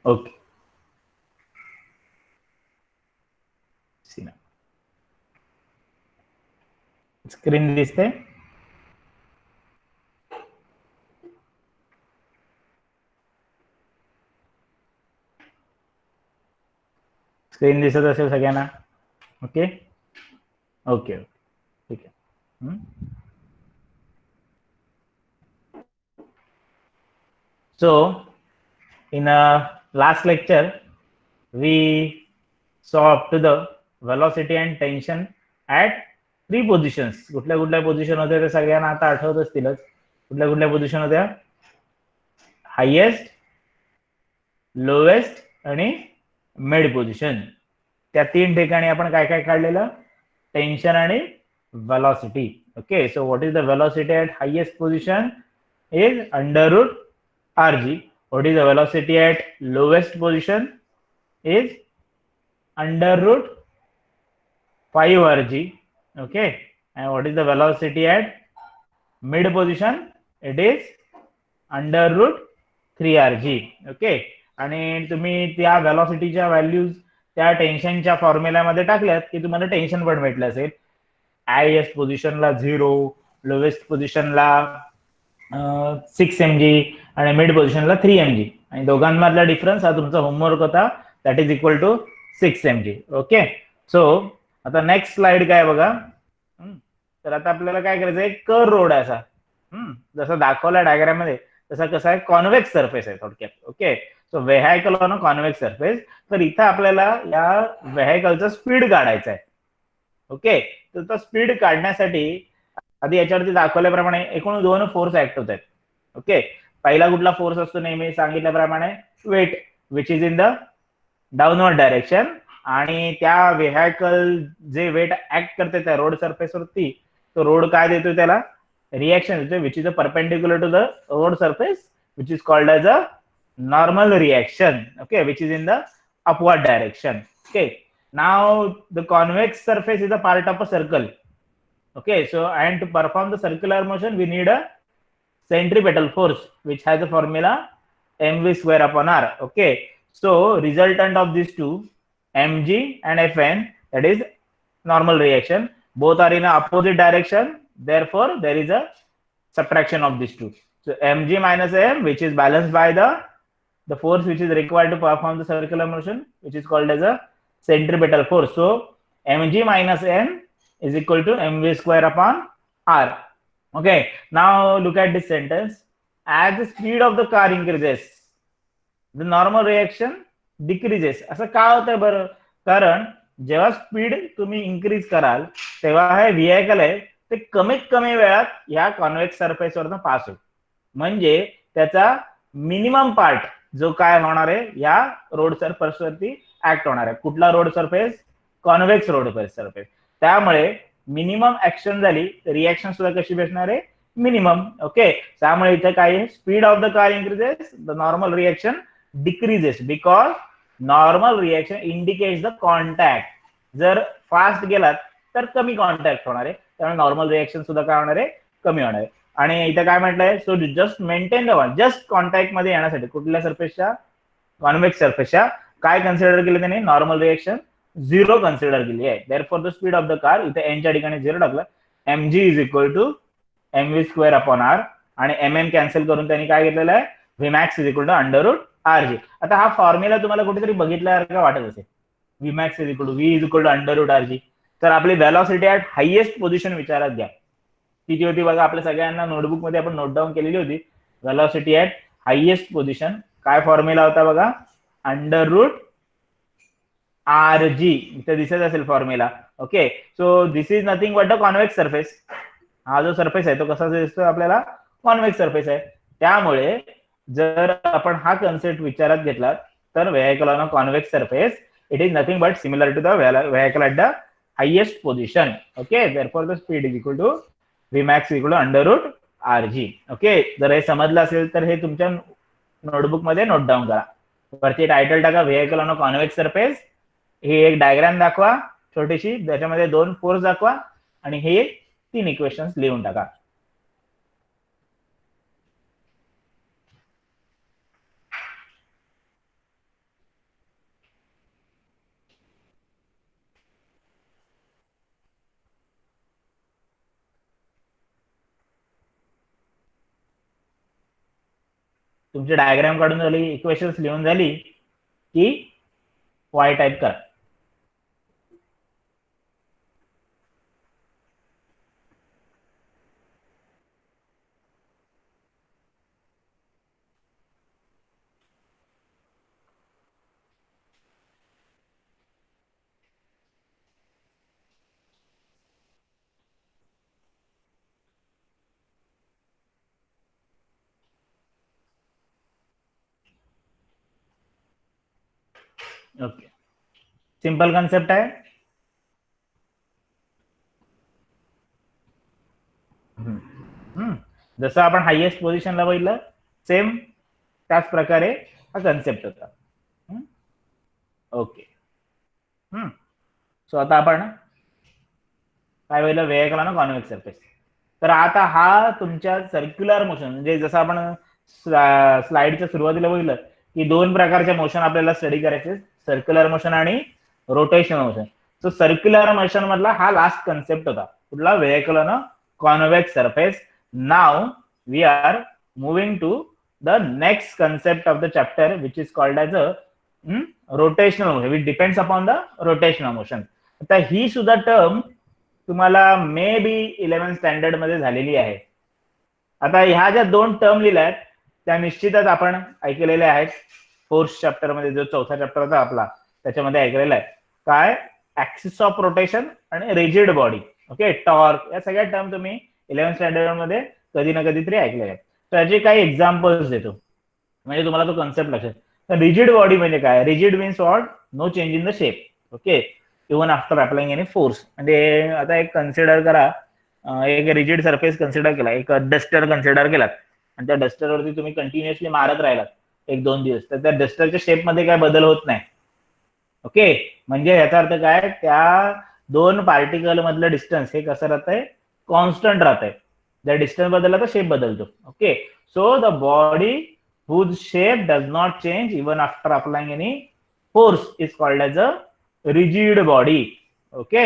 Okay, screen दिसते? Screen दिसत असेल सगळ्यांना? ओके ओके, ठीक आहे. So in last lecture we saw up to the velocity and tension at 3 positions. कुठल्या कुठल्या पोझिशन होत्या ते सगळ्यांना आता आठवत असतीलच. कुठल्या कुठल्या पोझिशन होत्या? हायेस्ट, लोएस्ट आणि मिड पोझिशन. त्या 3 ठिकाणी आपण काय काय काढलेलं? टेन्शन आणि velocity. Okay, so what is the velocity at highest position? Is under root rg. What is the velocity at lowest position? Is under root 5 rg. Okay, and what is the velocity at mid position? It is under root 3 rg. Okay, आणि तुम्ही त्या velocityच्या values त्या टेन्शनच्या फॉर्म्युल्यामध्ये टाकल्यात की तुम्हाला tension पण भेटलं असेल. Highest पोझिशनला 0, लोवेस्ट पोझिशनला 6 mg आणि मिड पोझिशनला 3 mg, आणि दोघांमधला डिफरन्स हा तुमचा होमवर्क होता, that is equal to 6 mg. Okay, so आता नेक्स्ट स्लाइड काय बघा. तर आता आपल्याला काय करायचं आहे? कर रोड आहे असा, जसा दाखवला डायग्राम मध्ये तसा कसा आहे? कॉन्व्हेक्स सरफेस आहे थोडक्यात. Okay, so vehicle on a convex surface. तर इथं आपल्याला या व्हेहायकलचा स्पीड काढायचा आहे. ओके, तर तो स्पीड काढण्यासाठी आधी याच्यावरती दाखवल्याप्रमाणे एकूण 2 फोर्स ऍक्ट होत आहेत. ओके, पहिला कुठला फोर्स असतो? नेहमी सांगितल्याप्रमाणे weight, which is in the downward direction, आणि त्या व्हेहायकल जे वेट ऍक्ट करते त्या रोड सरफेस वरती, तो रोड काय देतोय? त्याला रिएक्शन देतोय, which is a perpendicular to the road surface, which is called as a normal reaction. Okay, which is in the upward direction. Okay, now the convex surface is a part of a circle. Okay, so and to perform the circular motion we need a centripetal force which has a formula mv square upon r. Okay, so resultant of these two, mg and fn, that is normal reaction, both are in a opposite direction, therefore there is a subtraction of these two. So mg minus m, which is balanced by the force which is required to perform the circular motion, which is called as a centripetal force. So mg minus m is equal to mv square upon r. Okay, now look at this sentence. As the speed of the car increases, the normal reaction decreases. असं का होतंय बरं? कारण जेव्हा speed तुम्ही increase कराल तेव्हा हे व्हेहिकल आहे ते कमीत कमी वेळात या कॉन्व्हेक्स सरफेस वरनं पास होईल, म्हणजे त्याचा मिनिमम पार्ट जो काय होणार आहे या रोड सरफेस वरती ऍक्ट होणार आहे. कुठला road surface? Convex road surface. त्यामुळे मिनिमम ऍक्शन झाली, रिएक्शन सुद्धा कशी भेटणार आहे? मिनिमम. ओके, त्यामुळे इथे काय आहे? Speed of the car increases, the normal reaction decreases, because normal reaction indicates the contact. जर फास्ट गेलात तर कमी कॉन्टॅक्ट होणार आहे, त्यामुळे नॉर्मल रिएक्शन सुद्धा काय होणार आहे? कमी होणार आहे. आणि इथे काय म्हटलंय? So just maintain the one, just contact मध्ये येण्यासाठी कुठल्या सरफेसच्या? कॉन्व्हेक्स सरफेसच्या. काय कन्सिडर केलं त्याने? नॉर्मल रिएक्शन 0 कन्सिडर केली आहे. Therefore the speed of the car, इथे एनच्या ठिकाणी 0 टाकलं, mg is equal to mv square upon r, आणि mm कॅन्सल करून त्यांनी काय घेतलेलं आहे? vmax is equal to under root rg. आता हा फॉर्म्युला तुम्हाला कुठेतरी बघितल्यासारखं वाटत असेल, vmax is equal to v is equal to under root rg. तर आपली व्हेलॉसिटी ऍट हायेस्ट पोझिशन विचारात घ्या. किती होती बघा? आपल्या सगळ्यांना नोटबुक मध्ये आपण नोट डाऊन केलेली होती. व्हेलॉसिटी ऍट हायेस्ट पोझिशन काय फॉर्म्युला होता बघा? Under root rg. इथे दिसत असेल formula. Okay, so this is nothing but the convex surface. हा जो सरफेस आहे तो कसा दिसतो आपल्याला? कॉन्व्हेक्स सरफेस आहे. त्यामुळे जर आपण हा कन्सेप्ट विचारात घेतला तर vehicle on a convex surface, it is nothing but similar to the vehicle at the highest position. Okay, therefore the speed is equal to vmax equal to under root rg. Okay, जर हे समजलं असेल तर हे तुमच्या notebook मध्ये note down करा. वरती टायटल टाका vehicle on a convex surface, ही एक डायग्राम दाखवा छोटीशी, त्याच्यामध्ये 2 फोर्स दाखवा, आणि हे 3 इक्वेशन्स लिहून टाका. तुमची डायग्राम काढून झाली, इक्वेशन्स लिहून झाली की वाय टाईप करा. ओके, सिंपल कन्सेप्ट आहे. जसं आपण हायएस्ट पोझिशनला बघितलं सेम त्याच प्रकारे हा कन्सेप्ट होता. ओके, सो आता आपण काय बघितलं, वेगळा ना कॉन्व्हेक्स सरफेस. तर आता हा तुमच्या सर्क्युलर मोशन, म्हणजे जसं आपण स्लाइडच्या सुरुवातीला बघितलं की दोन प्रकारचे मोशन आपल्याला स्टडी करायचे, सर्क्युलर मोशन आणि rotational motion. So circular motion मधला हा लास्ट कन्सेप्ट होता, कुठला, vehicle on a convex surface. Now we are moving to the next concept of the chapter which is called as a rotational motion, which depends upon the rotational motion. आता ही सुद्धा term तुम्हाला may be 11th standard मध्ये झालेली आहे. आता ह्या ज्या दोन टर्म लिहिल्या आहेत त्या निश्चितच आपण ऐकलेल्या आहेत. फोर्थ चॅप्टर मध्ये, जो चौथा चॅप्टर होता आपला, त्याच्यामध्ये ऐकलेला आहे. काय, ऍक्सिस ऑफ रोटेशन आणि रिजिड बॉडी. ओके, टॉर्क, या सगळ्या टर्म तुम्ही 11th स्टँडर्ड मध्ये कधी ना कधीतरी ऐकलेले आहेत. त्याचे काही एक्झाम्पल्स देतो म्हणजे तुम्हाला तो कन्सेप्ट लक्षात. तर रिजिड बॉडी म्हणजे काय, rigid means what, no change in the shape. Okay, even after applying any force. म्हणजे आता एक कन्सिडर करा, एक रिजिड सरफेस कन्सिडर केला, एक डस्टर कन्सिडर केलात आणि त्या डस्टरवरती तुम्ही कंटिन्युअसली मारत राहिलात 1-2 दिवस, तर त्या डस्टरच्या शेपमध्ये काय बदल होत नाही. ओके, म्हणजे याचा अर्थ काय, त्या दोन पार्टिकल मधलं डिस्टन्स हे कसं राहतंय, कॉन्स्टंट राहतंय. जर डिस्टन्स बदलला तर शेप बदलतो. Okay, so the body whose shape does not change even after applying any force is called as a rigid body. Okay,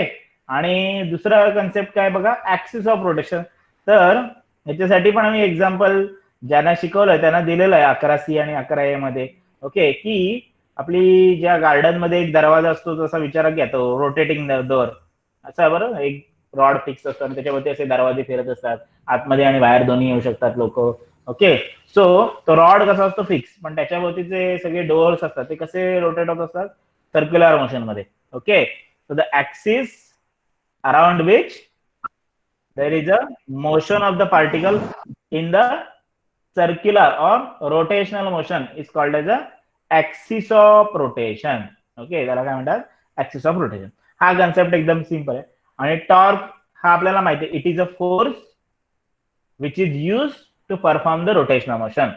आणि दुसरा कन्सेप्ट काय बघा, ऍक्सिस ऑफ रोटेशन. तर याच्यासाठी पण आम्ही एक्झाम्पल ज्यांना शिकवलंय त्यांना दिलेलं आहे 11C आणि 11A मध्ये. ओके, की आपली ज्या गार्डन मध्ये एक दरवाजा असतो तसा विचार घ्या, तो रोटेटिंग डोअर असा, बरं, एक रॉड फिक्स असतो आणि त्याच्यावरती असे दरवाजे फिरत असतात, आतमध्ये आणि बाहेर दोन्ही येऊ शकतात लोक. ओके, सो तो रॉड कसा असतो फिक्स, पण त्याच्यावरती जे सगळे डोअर्स असतात ते कसे रोटेट होत असतात, सर्क्युलर मोशन मध्ये. Okay, so the axis around which there is a motion of the particle in the circular or rotational motion is called as a axis of rotation. ओके, त्याला काय म्हणतात, ऍक्सिस ऑफ रोटेशन. हा concept एकदम simple आहे. आणि torque हा आपल्याला माहिती आहे, it is a force which is use to perform the rotational motion.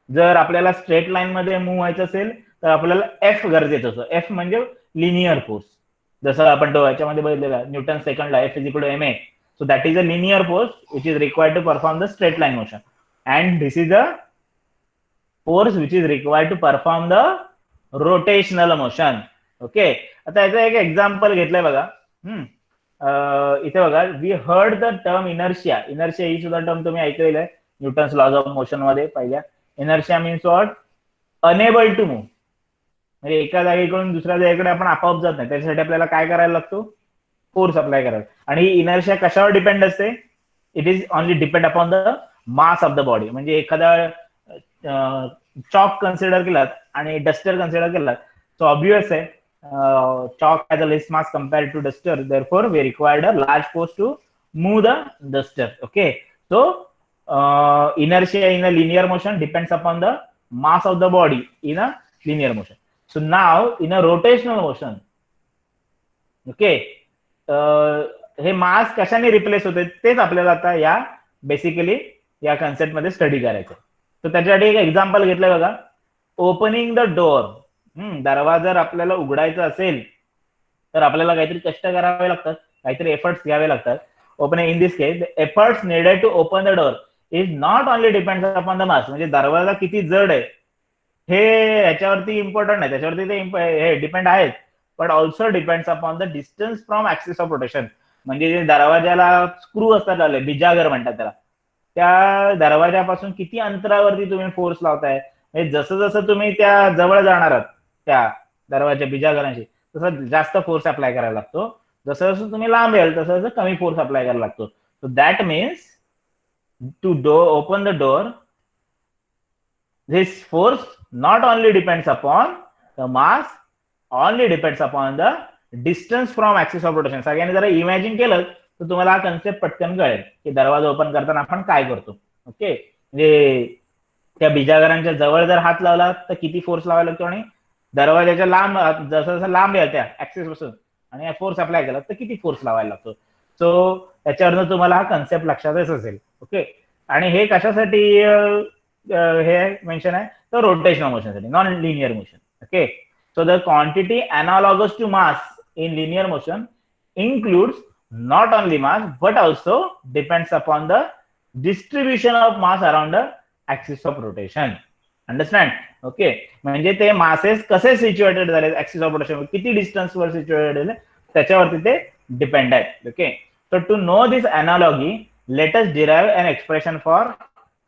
जर आपल्याला स्ट्रेट लाईन मध्ये मूव्ह व्हायचं असेल तर आपल्याला एफ गरजेचं असतं. एफ म्हणजे लिनियर फोर्स, जसं आपण तो याच्यामध्ये बघितलेला न्यूटन सेकंड ला, F is equal to M A. So that is a linear force which is required to perform the straight line motion, and this is a force which is required to perform the rotational motion. Okay, आता याचं एक example घेतलंय बघा. इथे बघा, we heard the term inertia. Inertia ही सुद्धा term तुम्ही ऐकलेलं आहे न्यूटन्स लॉज ऑफ मोशन मध्ये पहिल्या. Inertia means what, unable to move, म्हणजे एका जागेकडून दुसऱ्या जागेकडे आपण आपोआप जात नाही, त्याच्यासाठी आपल्याला काय करायला लागतो, फोर्स अप्लाय करायला. आणि इनर्शिया कशावर डिपेंड असते, it is only depend upon the mass of the body. म्हणजे एखादा चॉक कन्सिडर केलात आणि डस्टर कन्सिडर केलात, सो ऑब्वियस आहे, chalk has a less mass compared to duster, therefore we required a large force to move the duster. Okay, so inertia in a linear motion depends upon the mass of the body in a linear motion. So now in a rotational motion, okay, हे मास कशाने replace होते तेच आपल्याला आता या basically या concept मध्ये study करायचं. तर त्याच्यासाठी एक एक्झाम्पल घेतलंय बघा, ओपनिंग द डोअर. दरवाजा जर आपल्याला उघडायचा असेल तर आपल्याला काहीतरी कष्ट करावे लागतात, काहीतरी एफर्ट्स घ्यावे लागतात. Opening, in this case the efforts needed to open the door is not only depend upon the mass. म्हणजे दरवाजा किती जड आहे हे याच्यावरती इम्पॉर्टंट नाही, त्याच्यावरती ते डिपेंड आहेत, but also depends upon the distance from axis of rotation. म्हणजे जे दरवाजाला स्क्रू असतात आले, बिजागर म्हणतात त्याला, त्या दरवाजापासून किती अंतरावरती तुम्ही फोर्स लावताय, जसं जसं तुम्ही त्या जवळ जाणार आहात त्या दरवाजा बिजागरांशी तसं जास्त फोर्स अप्लाय करायला लागतो. जसं जसं तुम्ही लांब याल तसं तसं कमी फोर्स अप्लाय करायला लागतो. So that means to open the door, this force not only depends upon the mass, only depends upon the distance from axis of rotation. सगळ्यांनी जरा इमॅजिन केलं तर तुम्हाला हा कन्सेप्ट पटकन कळेल की दरवाजा ओपन करताना आपण काय करतो. ओके, म्हणजे त्या बिजागरांच्या जवळ जर हात लावला तर किती फोर्स लावायला लागतो आणि दरवाजाच्या लांब जसं जसं लांब आहे त्या ऍक्सिस पासून आणि फोर्स अप्लाय केला तर किती फोर्स लावायला लागतो. सो त्याच्यावरनं तुम्हाला हा कन्सेप्ट लक्षातच असेल. ओके, आणि हे कशासाठी हे मेन्शन आहे तर रोटेशनल मोशनसाठी, non linear motion. Okay, so the quantity analogous to mass in linear motion includes not only mass but also depends upon the distribution of mass around the axis of rotation. Understand? Okay, म्हणजे ते masses कसे situated झाले axis of rotation, किती distance वर situated झाले त्याच्यावरती ते depend आहे. Okay, so to know this analogy let us derive an expression for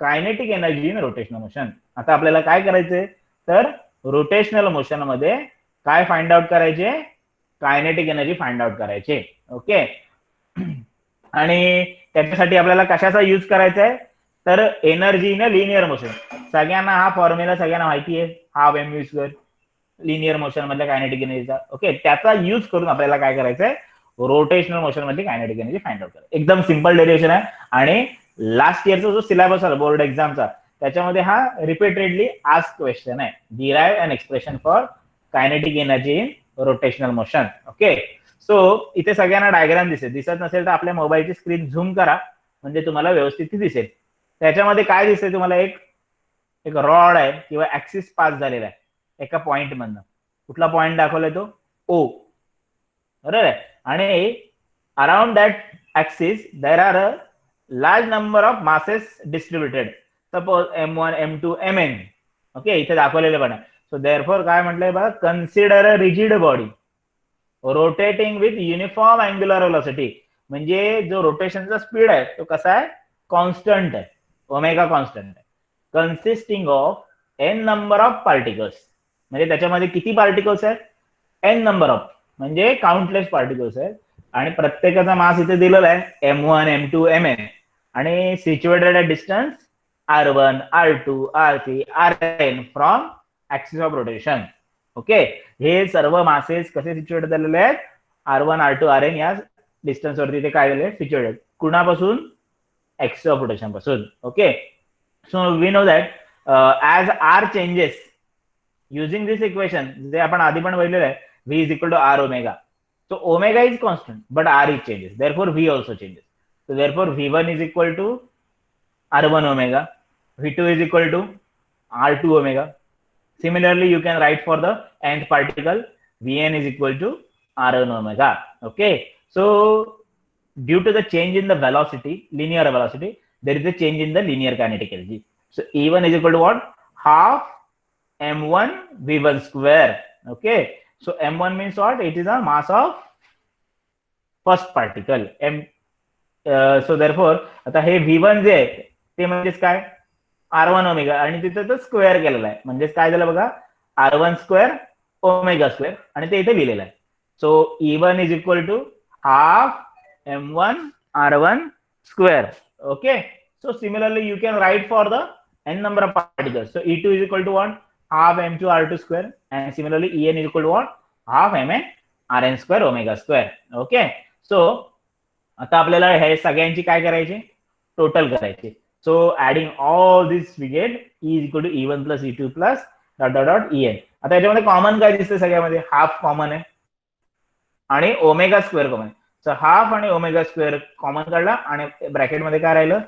kinetic energy in rotational motion. आता आपल्याला काय करायचंय तर रोटेशनल मोशन मध्ये काय फाइंड आउट करायचे, कायनेटिक एनर्जी फाइंड आउट करायचे. ओके, आणि त्याच्यासाठी आपल्याला कशाचा यूज करायचा आहे तर एनर्जी इन लिनियर मोशन. सगळ्यांना हा फॉर्म्युला सगळ्यांना माहिती आहे, half m u square linear motion मधल्या कायनेटिक एनर्जीचा. ओके, त्याचा यूज करून आपल्याला काय करायचंय रोटेशनल मोशन मध्ये कायनेटिक एनर्जी फाइंड आउट करायचं. एकदम सिंपल डेरिव्हेशन आहे आणि लास्ट इयरचा जो सिलेबस आला बोर्ड एक्झामचा त्याच्यामध्ये हा रिपीटेडली आस्क क्वेश्चन आहे, derive an expression for kinetic energy in rotational motion. Okay, so इथे सगळ्यांना डायग्राम दिसत नसेल तर आपल्या मोबाईलची स्क्रीन झूम करा म्हणजे तुम्हाला व्यवस्थित ती दिसेल. त्याच्यामध्ये काय दिसते तुम्हाला, एक रॉड आहे किंवा ऍक्सिस पास झालेला आहे एका पॉइंट मधनं. कुठला पॉइंट दाखवलाय तो ओ, बरोबर आहे. आणि around that axis there are a large number of masses distributed, suppose M1 M2 Mn. Okay, इथे दाखवलेले पण आहे. सो देअरफॉर काय म्हटलंय बघा, consider a rigid body rotating with uniform angular velocity. म्हणजे जो रोटेशनचा स्पीड आहे तो कसा आहे, कॉन्स्टंट आहे, ओमेगा कॉन्स्टंट आहे, consisting of n number of particles. म्हणजे त्याच्यामध्ये किती पार्टिकल्स आहेत, एन नंबर ऑफ म्हणजे काउंटलेस पार्टिकल्स आहेत आणि प्रत्येकाचा मास इथे दिलेला आहे M1 M2 Mn आणि situated at distance R1 R2 R3 Rn from axis of rotation. Okay, हे सर्व मासेस कसे सिच्युएट झालेले आहेत, R1 R2 Rn या डिस्टन्स वरती ते काय झाले सिच्युएटेड, कुणापासून, ऍक्सिस ऑफ रोटेशन पासून. Okay, so we know that as r changes using this equation जे आपण आधी पण बघितलेलं आहे, V is equal to R omega. So omega is constant, but R is changes. Therefore, V also changes. So therefore, V1 is equal to R1 omega. V2 is equal to R2 omega. Similarly, you can write for the nth particle, Vn is equal to Rn omega. Okay. So due to the change in the velocity, linear velocity, there is a change in the linear kinetic energy. So E1 is equal to what? Half M1 V1 square. Okay. So M1 means what? It is a mass of first particle. So therefore, आता हे V1 जे आहे ते म्हणजेच काय, R1 omega आणि तिथे तो स्क्वेअर केलेला आहे, म्हणजेच काय झालं बघा, R1 स्क्वेअर ओमेगा स्क्वेअर आणि ते इथे लिहिलेलं आहे. So E1 is equal to half M1 R1 square. Okay, so similarly you can write for the n number of particles. So E2 is equal to what? Half M2 R2 square, and similarly En is equal to what? Half Mn Rn square omega square. Okay, so आता आपल्याला हे सगळ्यांची काय करायची, total करायची. So adding all this we get E is equal to E1 plus E2 plus dot dot dot En. आता याच्यामध्ये common काय दिसते, सगळ्यामध्ये हाफ कॉमन आहे आणि ओमेगा स्क्वेअर कॉमन आहे. सो हाफ आणि ओमेगा स्क्वेअर कॉमन काढला आणि ब्रॅकेटमध्ये काय राहिलं,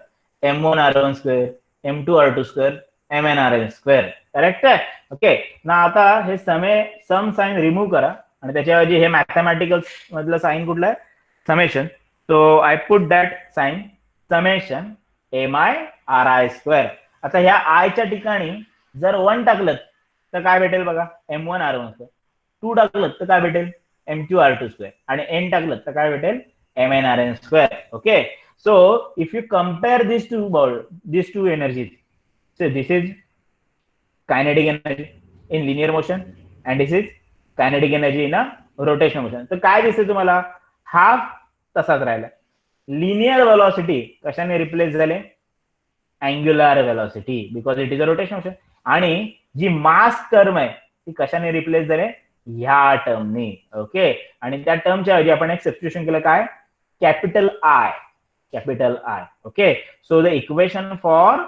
M1 R1 square M2 R2 square Mn Rn square. Correct आहे. ओके, ना आता हे सम साइन रिमूव्ह करा आणि त्याच्याऐवजी हे मॅथमॅटिकल मधलं साइन कुठलं आहे, summation. So I put that sign summation Mi square. आता ह्या आयच्या ठिकाणी जर 1 टाकलं तर काय भेटेल बघा, M1 R1 स्क्वेअर. 2 टाकलं तर काय भेटेल, M2 R2 स्क्वेअर आणि n टाकलं तर काय भेटेल, Mn Rn square. Okay, so if you compare these two energies, so this is kinetic energy in linear motion and this is kinetic energy in a rotational motion. तर काय दिसते तुम्हाला, half तसाच राहिला. लिनियर वेलॉसिटी कशाने replace झाले, angular velocity, because it is a rotation motion. आणि जी मास term आहे ती कशाने रिप्लेस झाले, ह्या टर्मने. ओके, आणि त्या टर्मच्या ऐवजी आपण एक सबस्टिट्यूशन केलं, काय, capital I. Capital I. Okay, so the equation for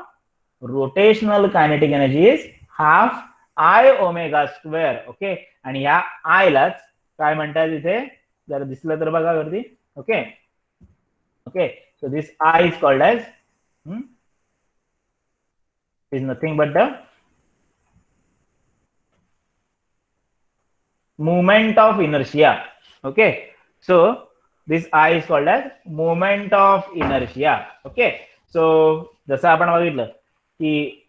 rotational kinetic energy is half i omega square. Okay, आणि या आय लाच काय म्हणतात इथे, जर दिसलं तर बघा वरती. Okay okay, so this I is called as is nothing but the moment of inertia. Okay, so this I is called as moment of inertia. Okay, so जसं आपण बघितलं की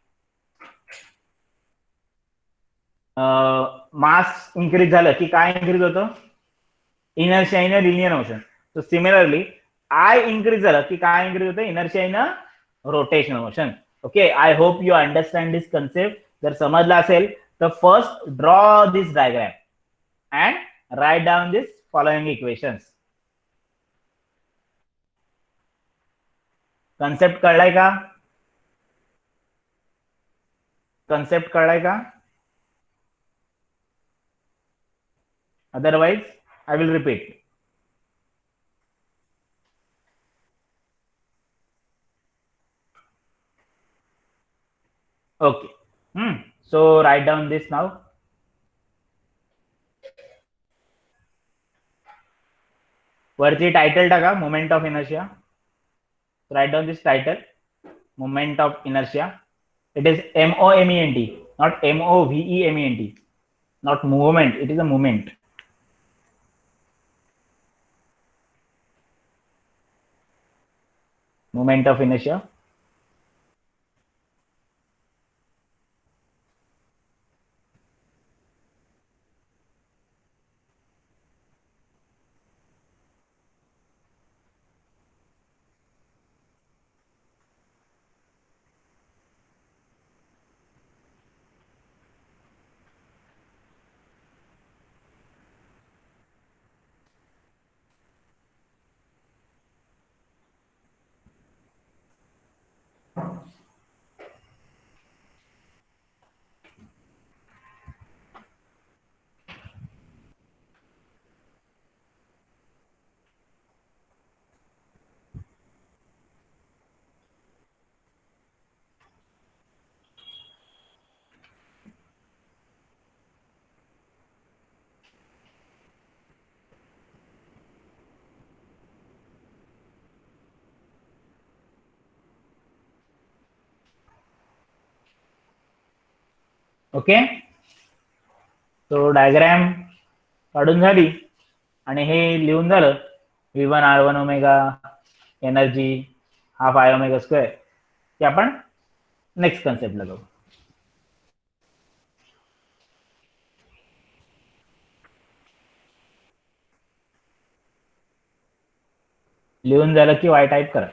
मास इन्क्रीज झालं की काय इन्क्रीज होतं, inertia in linear motion. So similarly I increase झालं की काय इन्क्रीज होतं, inertia in rotational motion. Okay, I hope you understand this concept. जर समजलं असेल तर first draw this diagram and write down this following equations. Concept कळलाय का, कन्सेप्ट कळलाय का, otherwise I will repeat. Okay, so write down this now. वरती title टाका, moment of inertia. Write down this title, moment of inertia. It is moment, not movement, not movement, it is a moment. Moment of inertia. Okay, तो diagram काढून झाली आणि हे लिहून झालं, V1 R1 omega energy half i omega square, ते आपण next कन्सेप्टला जाऊ. लिहून झालं की वाय टाईप करा.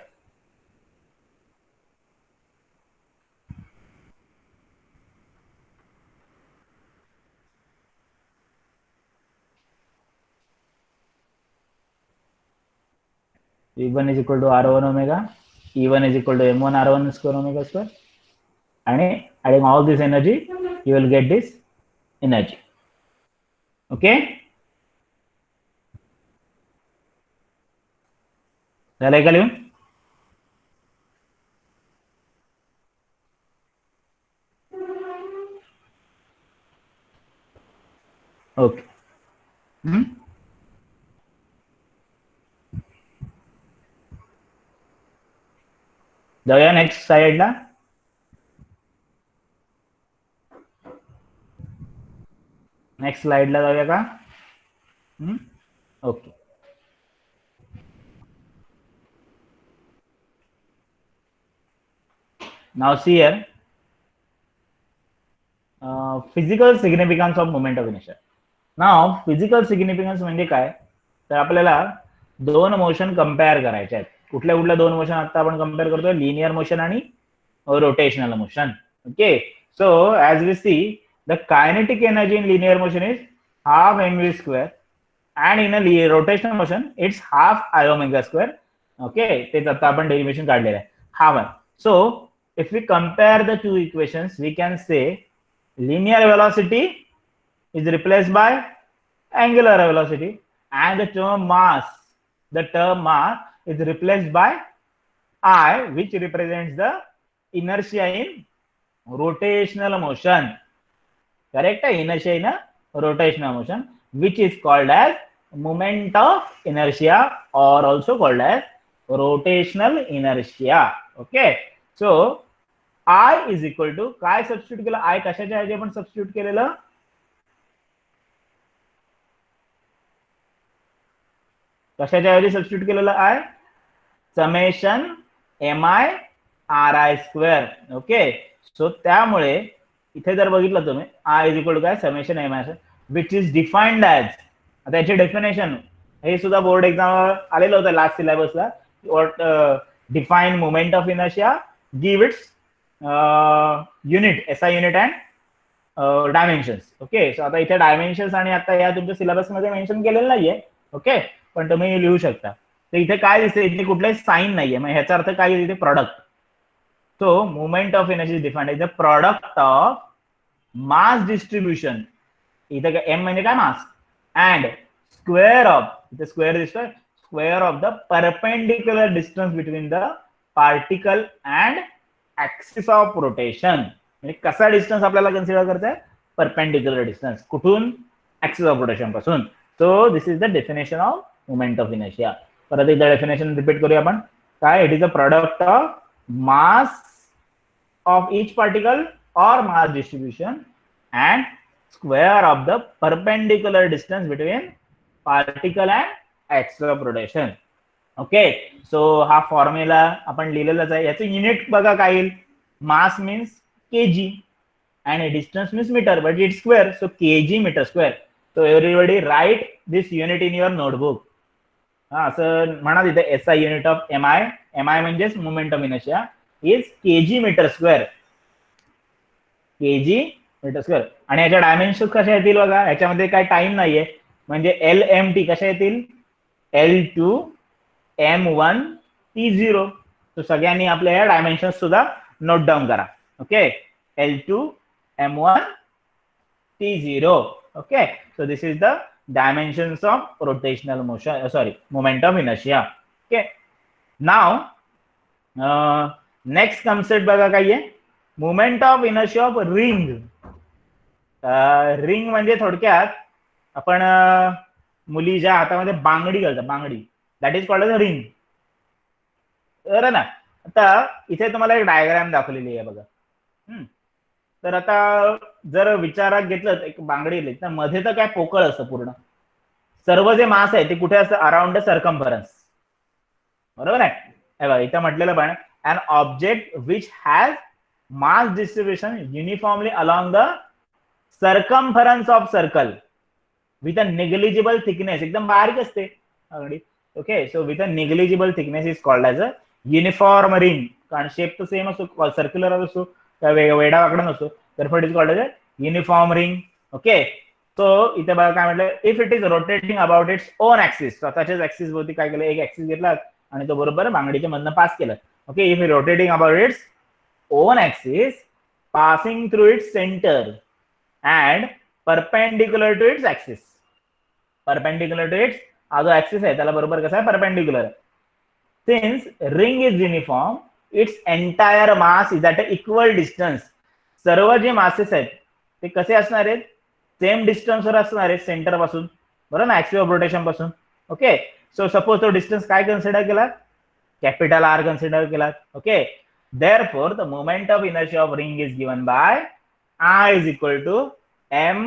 V1 is equal to R1 omega, E1 is equal to M1 R1 square omega square, and adding all this energy, you will get this energy. Okay? झालंय का लिहून? ओके. जाऊया नेक्स्ट साइडला. नेक्स्ट स्लाइडला जाऊया का? Okay. Now see here, physical significance of moment of inertia. Now physical significance म्हणजे काय, तर आपल्याला दोन मोशन कंपेअर करायचे आहेत. कुठल्या कुठल्या दोन मोशन आता आपण कंपेअर करतोय, लिनियर मोशन आणि rotational motion. Okay, So as we see, the kinetic energy in linear motion is half mv square, and in a rotational motion it's half I omega square. Okay, तेच आता आपण derivation काढलेलं आहे, हा one. So if we compare the two equations, we can say linear velocity is replaced by angular velocity, and the term mass is replaced by I, which represents the inertia in rotational motion. Correct? Inertia in a rotational motion, which is called as moment of inertia, or also called as rotational inertia. Okay, so I is equal to काय substitute केलं, I कशाच्या ऐवजी आपण substitute केलेलं, कशाच्या ऐवजी substitute केलेलं, I summation mi ri². Okay, so त्यामुळे इथे जर बघितलं तुम्ही, I इज इक्वल टू काय, summation mi, which is defined as, आता याची डेफिनेशन हे सुद्धा बोर्ड एक्झाम आलेलं होतं लास्ट सिलेबसला, what define moment of inertia, give its unit, SI unit and dimensions. Okay, so आता इथे डायमेन्शन्स आणि आता या तुमच्या सिलेबस मध्ये मेन्शन केलेलं नाहीये. ओके, पण तुम्ही लिहू शकता. तर इथे काय दिसते, इथे कुठलाही साईन नाहीये, मग ह्याचा अर्थ काय, इथे product. So moment of energy defined is the product of mass distribution, इथे काय एम म्हणजे काय, मास, अँड स्क्वेअर ऑफ, इथे स्क्वेअर दिसतोय, square of the perpendicular distance between the particle and axis of rotation. म्हणजे कसा डिस्टन्स आपल्याला कन्सिडर करताय, परपेंडिक्युलर डिस्टन्स, कुठून, ऍक्सिस ऑफ रोटेशन पासून. So this is the definition of moment of inertia. परत एकदा डेफिनेशन रिपीट करूया आपण, काय, it is a product of mass of each particle or mass distribution and square of the perpendicular distance between particle and axis of rotation. Okay, so हा formula आपण लिहिलेलाच आहे. याचं unit बघा काय येईल, mass means kg and distance means meter, but it's square, so kg meter square. So everybody write this unit in your notebook. असं म्हणा तिथे SI युनिट ऑफ mi म्हणजेच moment of inertia is kg metre square, kg metre square. आणि याच्या dimension कशा येतील बघा, याच्यामध्ये काय टाइम नाहीये, म्हणजे LMT कशा येतील, L2 M1 T0. तो सगळ्यांनी आपल्या या डायमेन्शन सुद्धा नोट डाऊन करा. Okay, L2 M1 T0. Okay, so this is the dimensions of rotational motion, moment of inertia. Okay, now next concept बघा काय आहे, moment of inertia of ring. Ring म्हणजे थोडक्यात आपण मुलीच्या हातामध्ये बांगडी घालतात, बांगडी, that is called as a ring. बरं ना. आता इथे तुम्हाला एक डायग्राम दाखवलेली आहे बघा. तर आता जर विचारात घेतलं एक बांगडी, तर मध्ये तर काय पोकळ असतं पूर्ण, सर्व जे मास आहे ते कुठे असतं, अराउंड द सर्कम्फरन्स. बरोबर आहे, बघा इथं म्हटलेलं पण, an object which has mass distribution uniformly along the circumference of circle with a negligible thickness, एकदम बारीक असते. Okay, so with a negligible thickness is called as a uniform ring. कारण शेप तर सेम असतो, सर्क्युलर असतो, वेडा वाकडा नसतो, तर it is called as a uniform ring. Okay, so इथे बघा काय म्हटलं, if it is rotating about its own axis, स्वतःच्याच ऍक्सिस भोवती काय केलं, एक ऍक्सिस घेतला आणि तो बरोबर बांगडीच्या मधनं पास केलं. Okay, if rotating about it's own axis passing through its center and perpendicular to its axis, perpendicular to its जो axis आहे त्याला बरोबर कसा आहे, perpendicular. Since ring is uniform, its entire mass is at an equal distance. सर्व जे masses आहेत ते कसे असणार आहेत, सेम डिस्टन्स वर असणार आहेत सेंटर पासून, बरोबर ना, ऍक्सिस ऑफ रोटेशन पासून. ओके, सो सपोज तो डिस्टन्स काय कन्सिडर केला, कॅपिटल R कन्सिडर केला. Okay, therefore the moment of inertia of ring is given by I is equal to m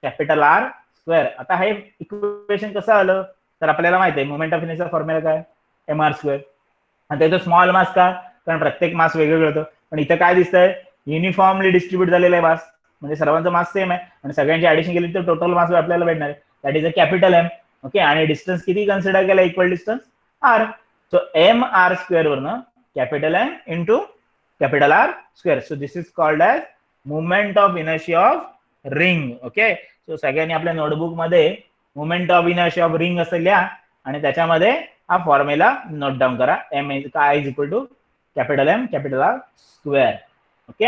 capital R square. आता हे इक्वेशन कसं आलं, तर आपल्याला माहिती आहे मोमेंट ऑफ इनर्शिया फॉर्म्युला काय, mr स्क्वेअर. आणि त्याचं स्मॉल मास का, कारण प्रत्येक मास वेगवेगळं होतं, पण इथं काय दिसतंय, युनिफॉर्मली डिस्ट्रीब्यूट झालेला आहे मास, म्हणजे सर्वांचा मास सेम आहे आणि सगळ्यांची ऍडिशन केली तर टोटल मास आपल्याला भेटणार आहे, that is a capital M. Okay, आणि डिस्टन्स किती कन्सिडर केला, equal distance R. So mr square वरनं capital M into capital R square. So this is called as movement of inertia of ring. Okay, so सगळ्यांनी आपल्या notebook मध्ये movement of inertia of ring असं लिहा आणि त्याच्यामध्ये हा फॉर्म्युला नोट डाऊन करा. एम इज काय is equal to capital M capital R square. Okay,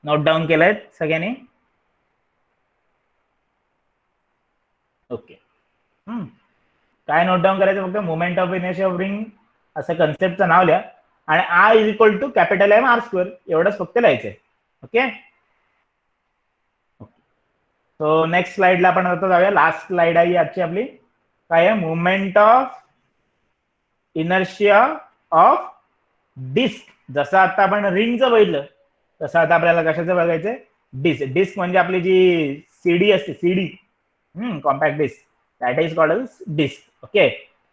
note down केलंय सगळ्यांनी? ओके, काय नोट डाऊन करायचं? फक्त movement of inertia of ring असं कन्सेप्टचं नाव लिहा आणि R is equal to capital M R square एवढंच फक्त लिहायचंय. ओके, सो नेक्स्ट स्लाइडला आपण आता जाऊया. लास्ट स्लाइड आहे आजची आपली. काय आहे? Movement of inertia of disc. जसं आता आपण रिंगचं बघितलं तसं आता आपल्याला कशाचं बघायचंय? डिस्क. डिस्क म्हणजे आपली जी सीडी असते, CD compact disc, that is called as disc. Okay,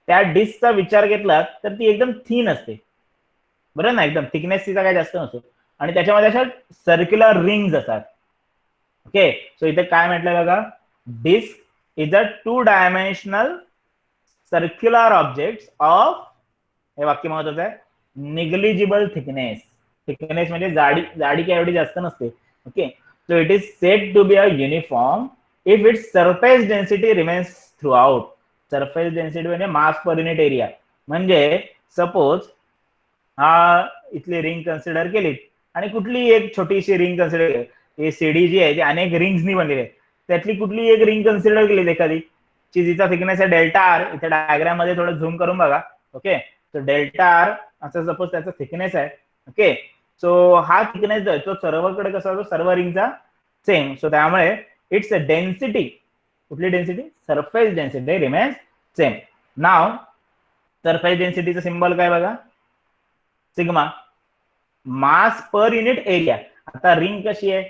त्या डिस्कचा विचार घेतला तर ती एकदम थिन असते, बरं ना, एकदम थिकनेस तिचा काय जास्त नसतो आणि त्याच्यामध्ये अशा सर्क्युलर रिंग्स असतात. ओके, सो इथे काय म्हटलंय बघा? Disc is a 2 dimensional circular object of, हे वाक्य महत्वाचं आहे, निग्लिजिबल थिकनेस. थिकनेस म्हणजे जाडी, जाडी काय एवढी जास्त नसते. Okay, so it is said to be a uniform if its surface density remains throughout. Surface density म्हणजे मास पर युनिट एरिया. म्हणजे सपोज हा इथली रिंग कन्सिडर केली आणि कुठली एक छोटीशी रिंग कन्सिडर केली, ही सीडी जी आहे ती अनेक रिंग्सनी बनलेली आहे, त्यातली कुठली एक रिंग कन्सिडर केली एखादी, जिचा थिकनेस आहे डेल्टा आर. इथे डायग्राम मध्ये थोडं झूम करून बघा. ओके, तर डेल्टा आर असं सपोज त्याचा थिकनेस आहे. ओके, सो हा थिकनेस जो आहे तो सर्वकडे कसा होतो? सर्व रिंगचा सेम. सो त्यामुळे इट्स डेन्सिटी, कुठली density? Surface density remains same. Now surface डेन्सिटीचं सिंबल काय बघा? Sigma. Mass per unit area. आता रिंग कशी आहे?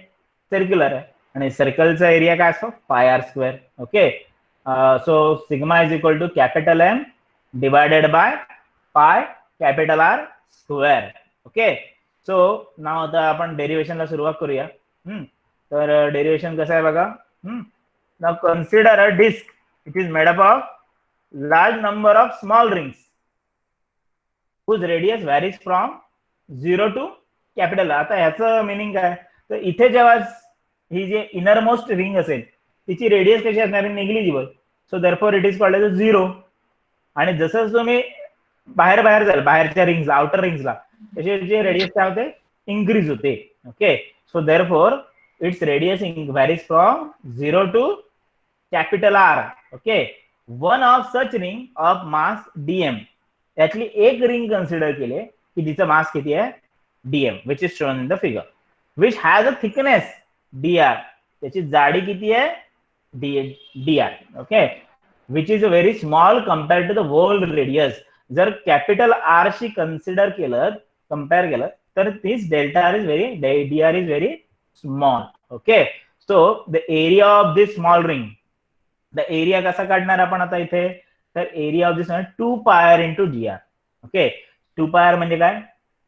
सर्क्युलर आहे आणि सर्कलचा एरिया काय असतो? Pi R square. Okay, so sigma is equal to capital M divided by pi capital R square. Okay, so now आता आपण डेरिव्हेशनला सुरुवात करूया. तर डेरिव्हेशन कसं आहे बघा? Now consider a disc. It is made up of large number of small rings whose radius varies from 0 to capital. आता ह्याचं मिनिंग काय? तर इथे जेव्हा ही जी इनर मोस्ट रिंग असेल तिची रेडियस कशी असणार? Negligible. So therefore it is called as 0. आणि जसं तुम्ही बाहेर बाहेर जाल, बाहेरच्या रिंग्सला, आउटर रिंग्सला, त्याचे जे रेडियस काय होते? इन्क्रीज होते. Okay, so therefore its radius varies from 0 to capital R. Okay, one of such ring of mass dm, त्यातली एक रिंग कन्सिडर केले की जिचं मास किती आहे? D M, which is shown in the figure, which has a thickness D R. त्याची जाडी किती आहे? D R. Okay, which is very small compared to the whole radius. जर कॅपिटल आर शी कन्सिडर केलं, कम्पेअर केलं, तर this delta R is very, D R is very small. Okay, so the area of this small ring, the area कसा काढणार आपण आता इथे? तर एरिया ऑफ दिस 2 पायर इंटू डीआर. ओके, 2 पायर म्हणजे काय?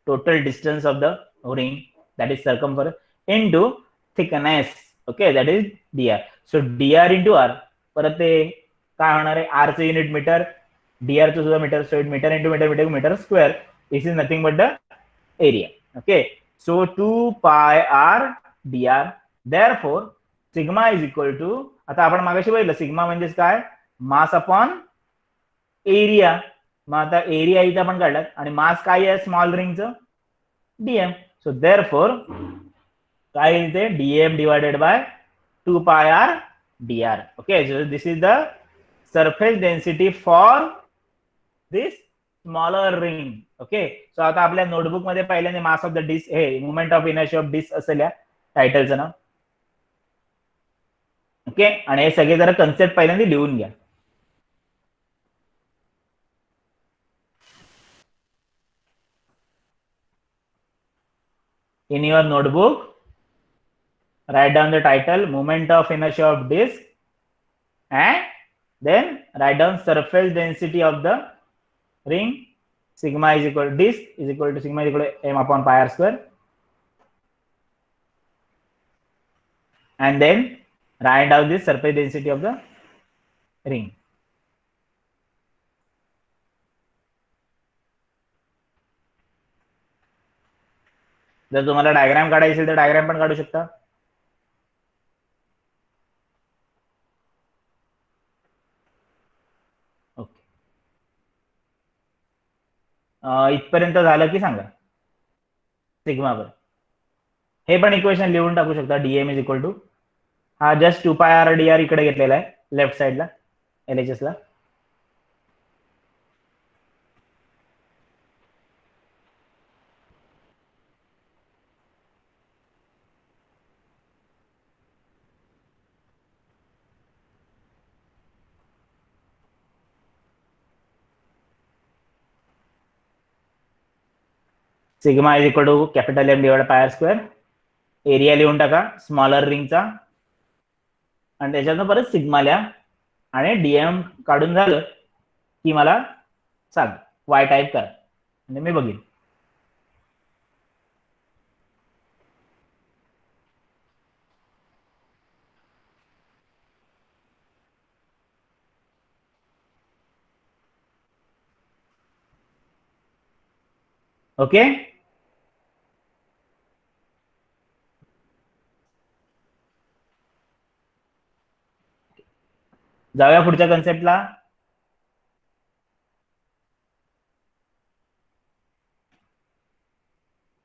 Total distance of the ring, that is circumference, into thickness. Okay, that is dr. So dr into r. परत ते काय होणार आहे? आरचं युनिट मीटर, डीआरचं सुद्धा metre. So metre into metre, metre metre square. This is nothing but the area. Okay, so 2 pi r dr. Therefore sigma is equal to, आता आपण मागाशी बघितलं सिग्मा म्हणजेच काय? Mass upon area. मग आता एरिया इथे आपण काढलात आणि मास काय आहे स्मॉल रिंगचं? डीएम. सो देअरफॉर काय इथे? Dm divided by 2 pi r dr. Okay, so this is the surface density for this smaller ring. Okay, so आता आपल्या नोटबुक मध्ये पहिल्यांदा मास ऑफ द डिस्क, हे movement of inertia of disc असेल या टायटलचं नाव. Okay, आणि हे सगळे जरा कन्सेप्ट पहिल्यांदा लिहून घ्या. In your notebook, write down the title, moment of inertia of disk, and then write down surface density of the ring. Sigma is equal to disk is equal to sigma is equal to m upon pi r square, and then write down the surface density of the ring. जर तुम्हाला diagram काढायची असेल तर diagram पण काढू शकता. Okay, इथपर्यंत झालं की सांगा. सिग्मावर हे पण इक्वेशन लिहून टाकू शकता. डीएम इज इक्वल टू हा जस्ट 2πr/dr इकडे घेतलेला आहे लेफ्ट साइडला LHS ला. Sigma is equal to capital M divide pi square. Area लिहून टाका स्मॉलर रिंगचा आणि त्याच्यातनं परत सिग्मा लिहा आणि डीएम काढून झालं की मला सांग वाय टाईप करा म्हणजे मी बघीन. ओके, जाऊया पुढच्या कन्सेप्टला.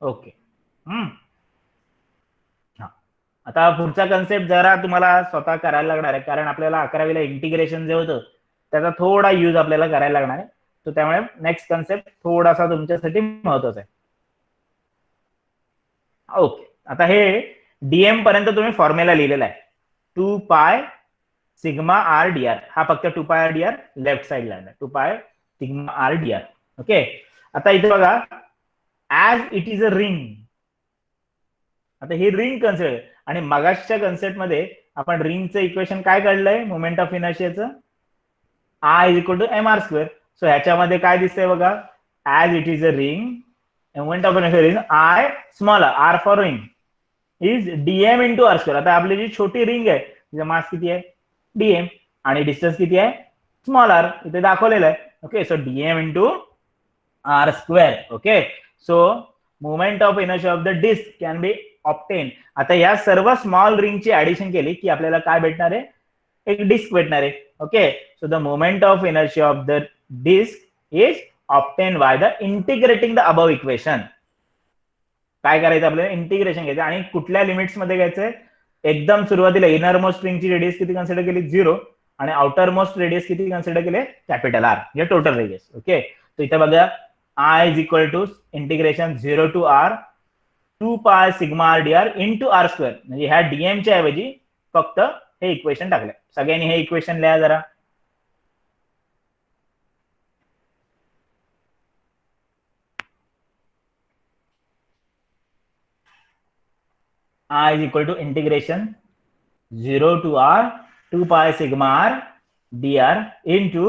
ओके, आता पुढचा कन्सेप्ट जरा तुम्हाला स्वतः करायला लागणार आहे कारण आपल्याला 11वीला इंटिग्रेशन जे होतं त्याचा थोडा यूज आपल्याला करायला लागणार आहे. तर त्यामुळे नेक्स्ट कन्सेप्ट थोडासा तुमच्यासाठी महत्वाचा आहे. ओके, आता हे डीएम पर्यंत तुम्ही फॉर्म्युला लिहिलेला आहे 2π सिग्मा आर डी आर. हा फक्त 2πr/dr लेफ्ट साइडला आहे 2π sigma R D R. Okay, आता इथे बघा as it is a ring. आता ही रिंग कन्सेप्ट आणि मगाशच्या कन्सेप्ट मध्ये आपण रिंगचं इक्वेशन काय काढलंय मोमेंट ऑफ इनर्शियाचं I is equal to mr². So ह्याच्यामध्ये काय दिसतंय बघा as it is a ring moment of inertia is I small r for ring is dm into r². आता आपली जी छोटी रिंग आहे तिचा मास किती आहे dm आणि डिस्टन्स किती आहे स्मॉल r इथे दाखवलेलं आहे. Okay, so dm into r². Okay, so moment of inertia of the disc can be obtain. आता या सर्व स्मॉल रिंगची ऍडिशन केली की आपल्याला काय भेटणार आहे एक डिस्क भेटणार आहे. Okay, so the moment of inertia of the disc is obtain by the integrating the above equation. काय करायचं आपल्याला इंटिग्रेशन घ्यायचं आणि कुठल्या लिमिट्स मध्ये घ्यायचंय एकदम सुरुवातीला इनर मोस्ट रिंगची रेडियस किती कन्सिडर केली 0 आणि आउटर मोस्ट रेडियस किती कन्सिडर केले कॅपिटल R म्हणजे टोटल रेडियस. ओके, तर इथे बघा I is equal to integration 0 to R 2π sigma r/dr into r². म्हणजे ह्या डीएमच्या ऐवजी फक्त हे इक्वेशन टाकले. सगळ्यांनी हे इक्वेशन लिहा जरा. I is equal to integration 0 to R 2π sigma r dr into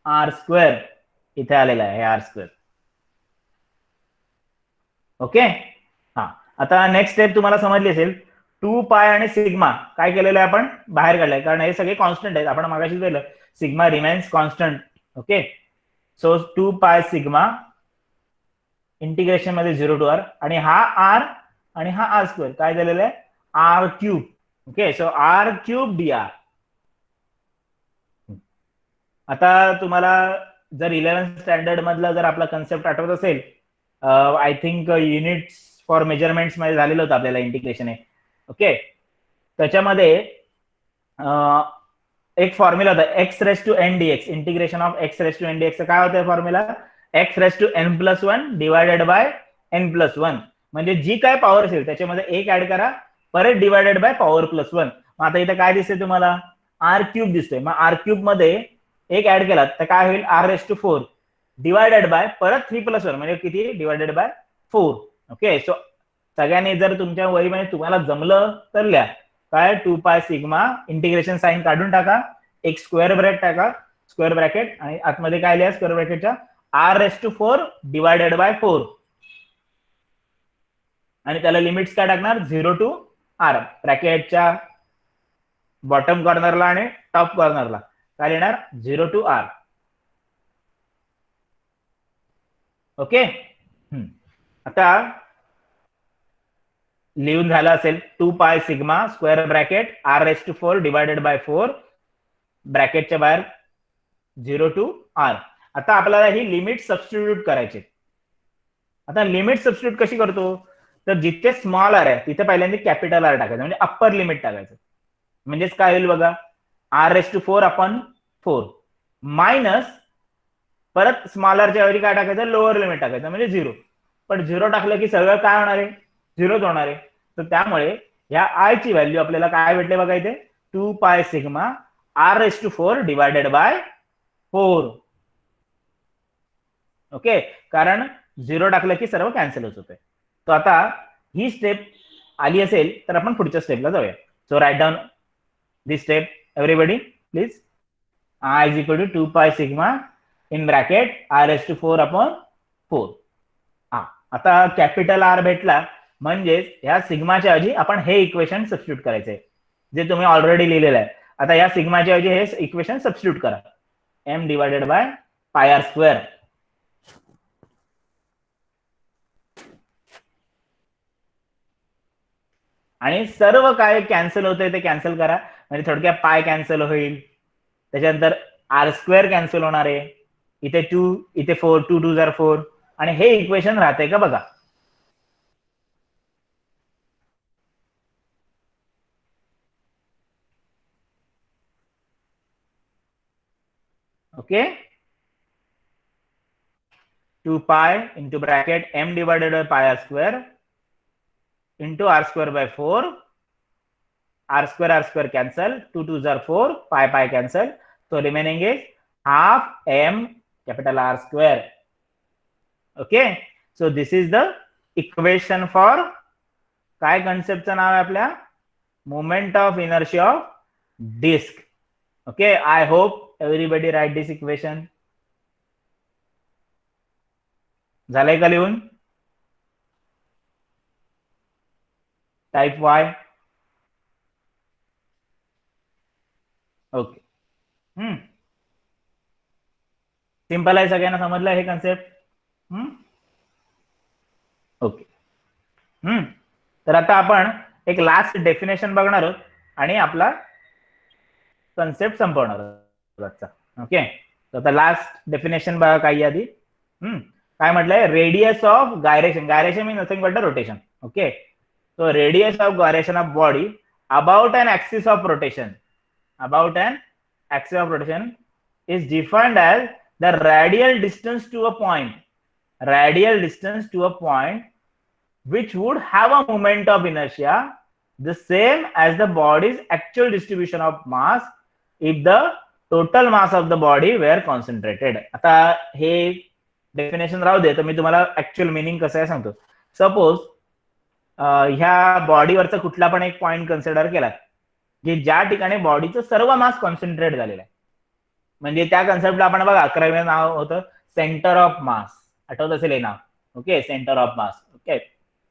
r². इथे आलेला आहे r². ओके, हा आता नेक्स्ट स्टेप तुम्हाला समजली असेल. 2π आणि सिग्मा काय केलेलं आहे आपण बाहेर काढलंय कारण हे सगळे कॉन्स्टंट आहेत. आपण मागाशी पाहिलं sigma remains constant. Okay, so 2π sigma integration मध्ये 0 टू R आणि हा R आणि हा r² काय झालेलं आहे r³. Okay, so r³ dr. आता तुम्हाला जर 11th स्टँडर्ड मधला जर आपला कन्सेप्ट आठवत असेल I think units for measurements मध्ये झालेलं होतं आपल्याला इंटिग्रेशन आहे. ओके, त्याच्यामध्ये एक फॉर्म्युला होता x⁻n dx. Integration of x⁻n dx काय होतं formula x⁻n+1 divided by n+1. म्हणजे जी काय पॉवर असेल त्याच्यामध्ये एक ऍड करा परत डिवायडेड बाय पॉवर +1. मग आता इथे काय दिसतंय तुम्हाला r³ दिसतोय. मग r³ मध्ये एक ऍड केला तर काय होईल r⁴ डिवायडेड बाय परत 3+1 म्हणजे किती डिवायडेड बाय 4. ओके, सो सगळ्यांनी जर तुमच्या वहीमध्ये तुम्हाला जमलं तर लिहा काय 2π सिग्मा इंटिग्रेशन साइन काढून टाका एक स्क्वेअर ब्रॅकेट टाका स्क्वेअर ब्रॅकेट आणि आतमध्ये काय लिहा स्क्वेअर ब्रॅकेटच्या r⁴ डिवायडेड बाय 4 आणि त्याला लिमिट्स काय टाकणार 0 टू R. ब्रॅकेटच्या बॉटम कॉर्नरला आणि टॉप कॉर्नरला काय येणार 0 टू R. ओके, आता लिहून झालं असेल 2 pi sigma square bracket r⁴ divided by 4 ब्रॅकेटच्या बाहेर 0 टू r. आता आपल्याला ही लिमिट सबस्टिट्यूट करायची. आता लिमिट सबस्टिट्यूट कशी करतो, तर जिथे स्मॉल आर आहे तिथे पहिल्यांदा कॅपिटल आर टाकायचं, म्हणजे अप्पर लिमिट टाकायचं. म्हणजेच काय होईल बघा, r⁴ अपॉन 4 मायनस परत स्मॉलरच्या ऐवजी काय टाकायचं, लोअर लिमिट टाकायचं म्हणजे 0. पण 0 टाकलं की सगळं काय होणार आहे, 0च होणार आहे. तर त्यामुळे या आय ची व्हॅल्यू आपल्याला काय भेटले बघा इथे, 2 pi sigma r⁴ divided by 4. Okay, कारण 0 टाकलं की सर्व कॅन्सलच होते. तर आता ही स्टेप आली असेल तर आपण पुढच्या स्टेपला जाऊया. So write down this step everybody please. I is equal to 2 pi sigma in bracket r⁴ upon 4. आता कॅपिटल आर भेटला म्हणजेच ह्या सिग्माच्या ऐवजी आपण हे इक्वेशन सबस्टिट्यूट करायचंय, जे तुम्ही ऑलरेडी लिहिलेलं आहे. आता या सिग्माच्या ऐवजी हे इक्वेशन सबस्टिट्यूट करा, m divided by pi R square. आणि सर्व काय कॅन्सल होतंय ते कॅन्सल करा, म्हणजे थोडक्यात पाय कॅन्सल होईल, त्याच्यानंतर r² कॅन्सल होणार आहे, इथे 2 इथे 4, 2 2 जार 4, आणि हे इक्वेशन राहते का बघा. Okay, 2 pi into bracket m divided by pi R square into r² by 4, r² cancel, 2 2 जार 4, pi cancel, so remaining is half m capital R square. Okay, so this is the equation for काय कन्सेप्टचं नाव आहे आपल्या, moment of inertia of disc. Okay, I hope everybody write this equation. झालंय का लिहून? Type Y. Okay, simple आहे, सगळ्यांना समजलं हे कन्सेप्ट. ओके, तर आता आपण एक लास्ट डेफिनेशन बघणार आहोत आणि आपला कन्सेप्ट संपवणार आहोत. ओके, तर आता लास्ट डेफिनेशन बघा काही आधी. काय म्हटलंय, radius of gyration. Gyration mean nothing but the rotation. Okay, so radius of gyration of body about an axis of rotation, about an axis of rotation is defined as the radial distance to a point, radial distance to a point which would have a moment of inertia the same as the body's actual distribution of mass if the total mass of the body were concentrated. आता हे definition राहू दे, तर मी तुम्हाला actual meaning कसं आहे सांगतो. Suppose ह्या बॉडीवरचा कुठला पण एक पॉइंट कन्सिडर केला की ज्या ठिकाणी बॉडीचं सर्व मास कॉन्सन्ट्रेट झालेलं आहे, म्हणजे त्या कन्सेप्टला आपण बघा 11वे नाव होतं सेंटर ऑफ मास, आठवत असेल हे नाव. Okay, centre of mass. Okay,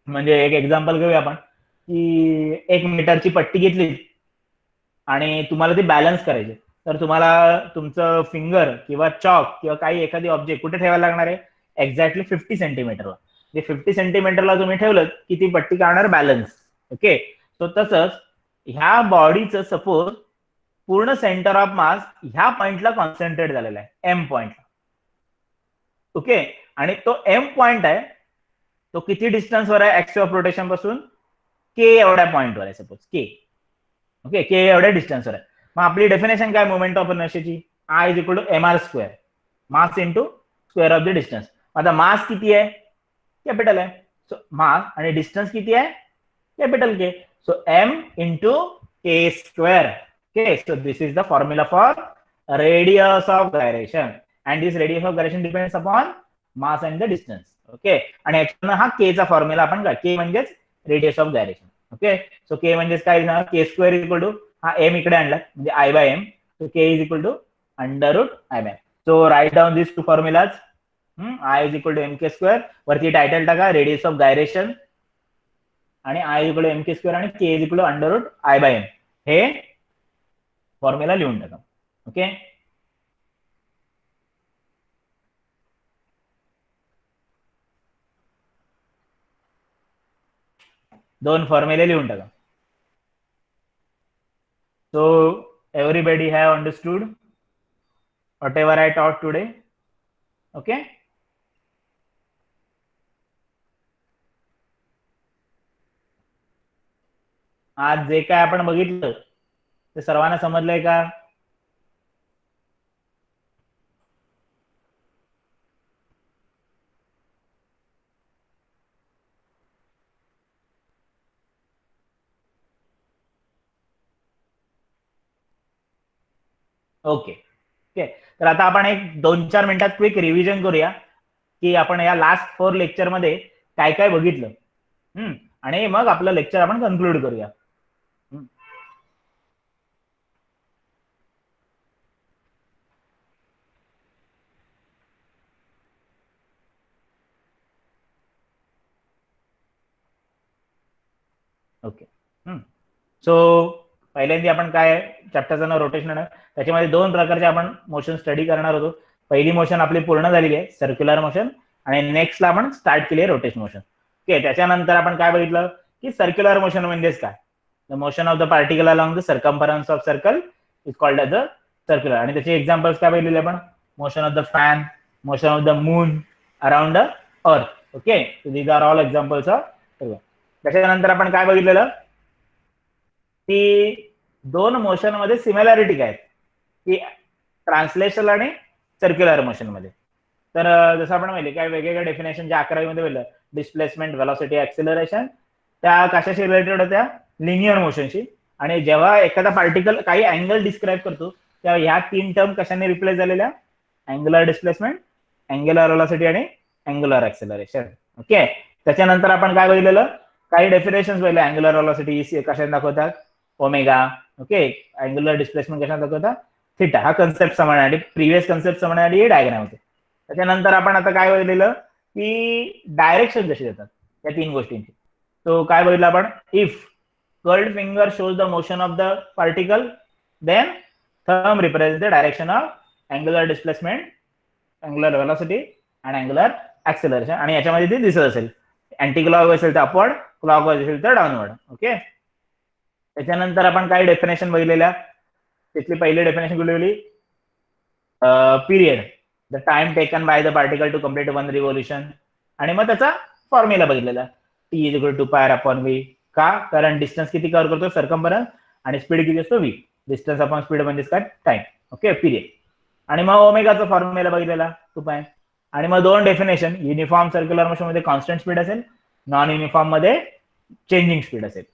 म्हणजे एक एक्झाम्पल घेऊया आपण की 1 मीटरची पट्टी घेतली आणि तुम्हाला ती बॅलन्स करायची, तर तुम्हाला तुमचं फिंगर किंवा चॉक किंवा काही एखादी ऑब्जेक्ट कुठे ठेवायला लागणार आहे, एक्झॅक्टली 50 सेंटीमीटरला. 50 सेंटीमीटरला तुम्ही ठेवलं की ती पट्टी काढणार बॅलन्स. ओके, सो तसंच ह्या बॉडीचं सपोज पूर्ण सेंटर ऑफ मास ह्या पॉइंटला कॉन्सन्ट्रेट झालेला आहे, एम पॉइंटला. ओके, आणि तो एम पॉइंट आहे तो किती डिस्टन्सवर आहे ऍक्सिस ऑफ रोटेशन पासून, के एवढ्या पॉइंटवर आहे सपोज, के. ओके, के एवढ्या डिस्टन्सवर आहे. मग आपली डेफिनेशन काय मोमेंट ऑफ इनर्शियाची, I is equal to mr square, mass into square of the distance. आता मास किती आहे, कॅपिटल आहे, सो मास, आणि डिस्टन्स किती आहे, capital K, so m into K square. Okay, so this is the formula for radius of gyration, and this radius of gyration depends upon mass and the distance. Okay, आणि याच्यानं हा के चा formula आपण काय, K म्हणजेच radius of gyration. Okay, so K म्हणजेच काय, K square equal to हा M इकडे आणला म्हणजे I by M, so K is equal to under root I by. So write down this two formulas. I is equal to M K square, वरती title टाका radius of gyration, आणि I is equal to M K square आणि K is equal to under root I by M, हे formula लिहून टाका. Okay, दोन फॉर्म्युले लिहून टाका. So everybody have understood whatever I taught today? Okay. आज जे काय आपण बघितलं ते सर्वांना समजलंय का? ओके. ओके, तर आता आपण एक 2-4 मिनिटात क्विक रिव्हिजन करूया की आपण या लास्ट 4 लेक्चर मध्ये काय काय बघितलं, आणि मग आपलं लेक्चर आपण कन्क्लूड करूया. ओके. सो पहिल्यांदा आपण काय चॅप्टरचं रोटेशन आहे, त्याच्यामध्ये 2 प्रकारचे आपण मोशन स्टडी करणार होतो. पहिली मोशन आपली पूर्ण झालेली आहे, सर्क्युलर मोशन, आणि नेक्स्टला आपण स्टार्ट केली आहे रोटेशन मोशन. ओके, त्याच्यानंतर आपण काय बघितलं की सर्क्युलर मोशन म्हणजेच काय, the motion of the particle along the circumference of circle is called as a circular. आणि त्याचे एक्झाम्पल्स काय बघितलेले आपण, motion of the fan, motion of the moon around the earth. Okay, these are all examples of. त्याच्यानंतर आपण काय बघितलेलं की 2 मोशन मध्ये सिमिलॅरिटी काय की ट्रान्सलेशनल आणि सर्क्युलर मोशन मध्ये. तर जसं आपण माहिती काय वेगवेगळ्या डेफिनेशन ज्या 11वी मध्ये बोललं, डिस्प्लेसमेंट, व्हेलॉसिटी, ऍक्सेलरेशन, त्या कशाशी रिलेटेड होत्या, लिनियर मोशनशी. आणि जेव्हा एखादा पार्टिकल काही अँगल डिस्क्राईब करतो तेव्हा ह्या 3 टर्म कशाने रिप्लेस झालेल्या, अँग्युलर डिस्प्लेसमेंट, अँग्युलर व्हेलॉसिटी आणि अँग्युलर ऍक्सेलरेशन. ओके, त्याच्यानंतर आपण काय बघितलेलं, काही डेफिनेशन बघितले. अँग्युलर व्हेलॉसिटी कशाने दाखवतात, ओमेगा. ओके, अँग्युलर डिस्प्लेसमेंट कशाने दाखवतात, थिटा. हा कन्सेप्ट समजण्यासाठी, प्रिव्हियस कन्सेप्ट समजण्यासाठी हे डायग्राम होते. त्याच्यानंतर आपण आता काय बघितलेलं की डायरेक्शन कशी देतात या 3 गोष्टींची. तो काय बघितलं आपण, if curled finger shows the motion of the particle then thumb represent the direction of angular displacement, angular velocity आणि अँग्युलर ऍक्सेलरेशन. आणि याच्यामध्ये ते दिसत असेल, अँटी क्लॉक असेल तर अपवर्ड, क्लॉक असेल तर डाऊनवर्ड. ओके, त्याच्यानंतर आपण काही डेफिनेशन बघितलेल्या. तिथली पहिली डेफिनेशन कुठली, period, the time taken by the particle to complete 1 revolution. आणि मग त्याचा फॉर्म्युला बघितलेला, T is equal to pi r upon V. का, कारण डिस्टन्स किती कव्हर करतो, सर्कम्फरन्स, आणि स्पीड किती असतो, व्ही. डिस्टन्स अपॉन स्पीड म्हणजेच काय, टाइम. Okay, period. आणि मग ओमेगाचा फॉर्म्युला बघितलेला 2 पाय. आणि मग 2 डेफिनेशन, युनिफॉर्म सर्क्युलर मोशन मध्ये कॉन्स्टंट स्पीड असेल, नॉन युनिफॉर्म मध्ये चेंजिंग स्पीड असेल.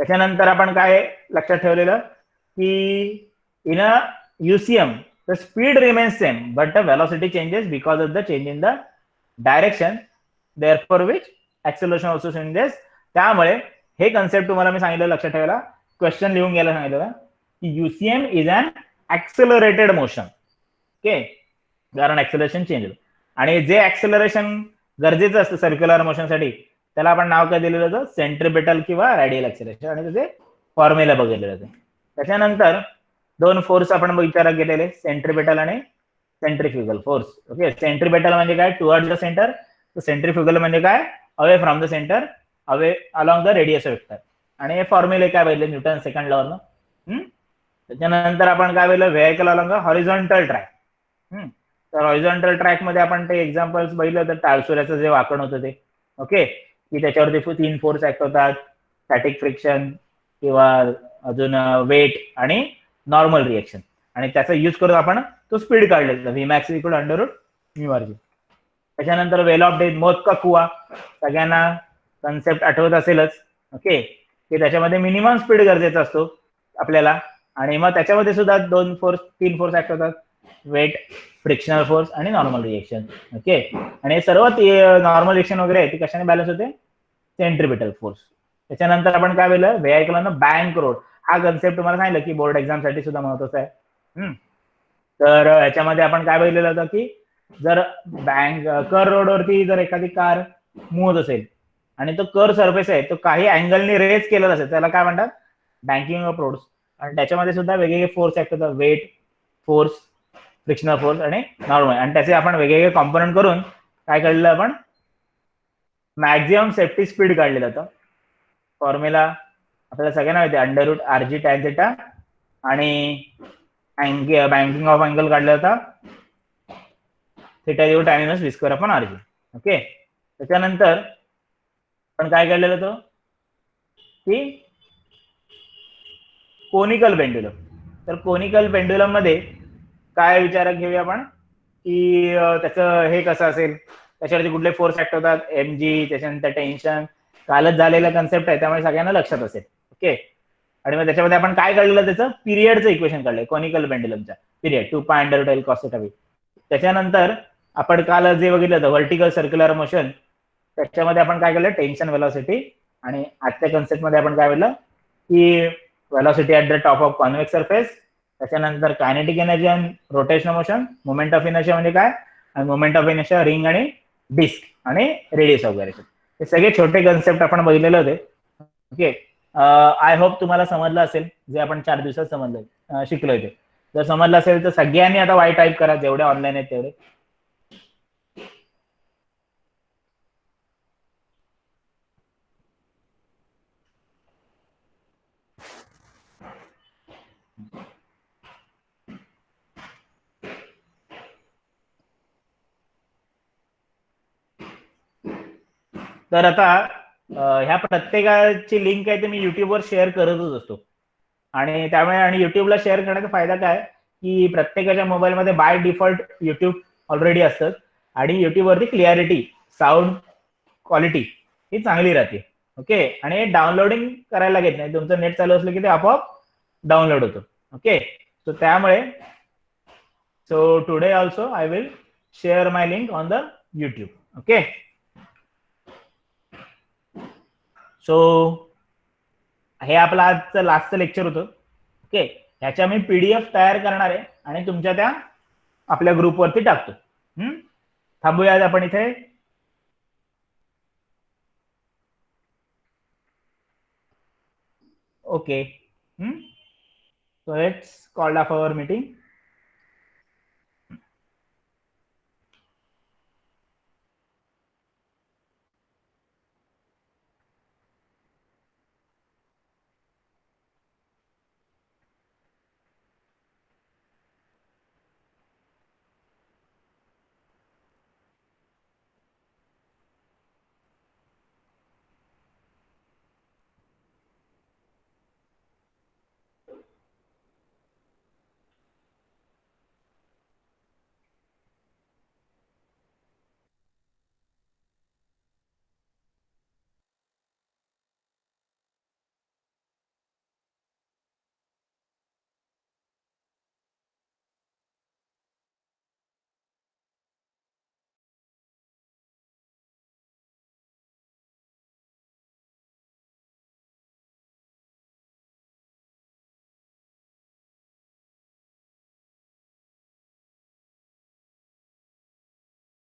त्याच्यानंतर आपण काय लक्षात ठेवलेलं की in a UCM the speed remains same but the velocity changes because of the change in the direction, therefore which acceleration also changes. त्यामुळे हे कन्सेप्ट तुम्हाला मी सांगितलं लक्षात ठेवायला, क्वेश्चन लिहून घ्यायला सांगितलं की UCM is an accelerated motion. Okay, कारण ऍक्सेलरेशन चेंज होतं. आणि जे ऍक्सेलरेशन गरजेचं असतं सर्क्युलर मोशनसाठी त्याला आपण नाव काय दिलेलं होतं, सेंट्रिपेटल किंवा रॅडियल ऍक्सेलरेशन. आणि त्याचे फॉर्म्युला बघितले होते. त्याच्यानंतर 2 फोर्स आपण विचारात गेलेले, सेंट्रिपेटल आणि सेंट्रिफ्युगल फोर्स. ओके, सेंट्रिपेटल म्हणजे काय, टुवर्ड्स द सेंटर. सेंट्रिफ्युगल म्हणजे काय, away from the centre, away along the radius vector. आणि हे फॉर्म्युले काय बघितले, न्यूटन सेकंड लॉवरनं. त्याच्यानंतर आपण काय बघितलं, व्हेकल अलॉंग हॉरिझॉन्टल ट्रॅक. तर हॉरिझॉन्टल ट्रॅक मध्ये आपण ते एक्झाम्पल्स बघितलं, तर टाळसुऱ्याचं जे वाकण होतं ते. ओके, की त्याच्यावरती 3 फोर्स ऍक्ट होतात, स्टॅटिक फ्रिक्शन किंवा अजून वेट आणि नॉर्मल रिएक्शन. आणि त्याचा यूज करून आपण तो स्पीड काढलेला, V max equal under root mu R G. त्याच्यानंतर वेल ऑफ डेथ, मौत का कुआ, सगळ्यांना कन्सेप्ट आठवत असेलच. ओके, की त्याच्यामध्ये मिनिमम स्पीड गरजेचा असतो आपल्याला. आणि मग त्याच्यामध्ये सुद्धा 3 फोर्स ऍक्ट होतात, वेट, फ्रिक्शनल फोर्स आणि नॉर्मल रिएक्शन. ओके, आणि सर्व नॉर्मल रिएक्शन वगैरे ती कशाने बॅलन्स होते, सेंट्रिपेटल फोर्स. त्याच्यानंतर आपण काय बोललं, व्हेकलनं बँक रोड. हा कन्सेप्ट तुम्हाला सांगितलं की बोर्ड एक्झाम साठी सुद्धा महत्वाचा आहे. तर याच्यामध्ये आपण काय बघितलेलं होतं की जर कर रोडवरती जर एखादी कार मूव्ह होत असेल आणि तो कर सरफेस आहे तो काही अँगलने रेज केलेला असेल त्याला काय म्हणतात, बँकिंग ऑफ रोड्स. आणि त्याच्यामध्ये सुद्धा वेगवेगळे फोर्स ऍक्ट होतात, वेट, फोर्स, फ्रिक्शनल फोर्स आणि नॉर्मल. आणि त्याचे आपण वेगवेगळे कॉम्पोनंट करून काय काढलेलं, आपण मॅक्झिमम सेफ्टी स्पीड काढलेलं होतं. फॉर्म्युला आपल्याला सगळ्यांना माहिती आहे, under root RG tan theta आणि बँकिंग ऑफ अँगल काढला होता theta equal tan inverse V square upon RG. Okay, त्याच्यानंतर आपण काय काढलेलं होतं की कोनिकल पेंड्युलम. तर कोनिकल पेंड्युलम मध्ये काय विचारात घेऊया आपण की त्याचं हे कसं असेल, त्याच्यावरती कुठले फोर्स ऍक्ट होतात, mg, त्याच्यानंतर टेन्शन, कालच झालेला कन्सेप्ट आहे त्यामुळे सगळ्यांना लक्षात असेल. ओके, आणि मग त्याच्यामध्ये आपण काय काढलेलं, त्याचं पिरियडचं इक्वेशन काढलंय कोनिकल पेंड्युलमच्या, पिरियड 2π√L cos θ. त्याच्यानंतर आपण काल जे बघितलं होतं व्हर्टिकल सर्क्युलर मोशन, त्याच्यामध्ये आपण काय केलं, टेन्शन व्हेलॉसिटी, आणि आजच्या कन्सेप्ट मध्ये आपण काय केलं की velocity at the top of convex surface, त्याच्यानंतर कायनेटिक एनर्जी आणि rotational motion, moment of inertia म्हणजे काय, आणि मोमेंट ऑफ इनर्शिया रिंग आणि डिस्क आणि रेडियस ऑफ गायरेशन, हे सगळे छोटे कन्सेप्ट आपण बघितलेले होते. ओके, आय होप तुम्हाला समजलं असेल जे आपण 4 दिवसात समजलं शिकलोय ते. जर समजलं असेल तर सगळ्यांनी आता वाय टाईप करा, जेवढे ऑनलाईन आहेत तेवढे. तर आता ह्या प्रत्येकाची लिंक आहे ते मी युट्यूबवर शेअर करतच असतो, आणि त्यामुळे आणि युट्यूबला शेअर करण्याचा फायदा काय की प्रत्येकाच्या मोबाईलमध्ये बाय डिफॉल्ट युट्यूब ऑलरेडी असतं, आणि युट्यूबवरती क्लिअरिटी, साऊंड क्वालिटी ही चांगली राहते. ओके, आणि डाउनलोडिंग करायला लागत नाही, तुमचं नेट चालू असलं की ते आपोआप डाउनलोड होतं. ओके, सो त्यामुळे so today also I will share my link on the YouTube. Okay, so हे आपलं आजचं लास्टचं लेक्चर होतं. ओके, ह्याच्या मी PDF तयार करणार आहे आणि तुमच्या त्या आपल्या ग्रुपवरती टाकतो. थांबूया आपण इथे. Okay, so let's call of our meeting.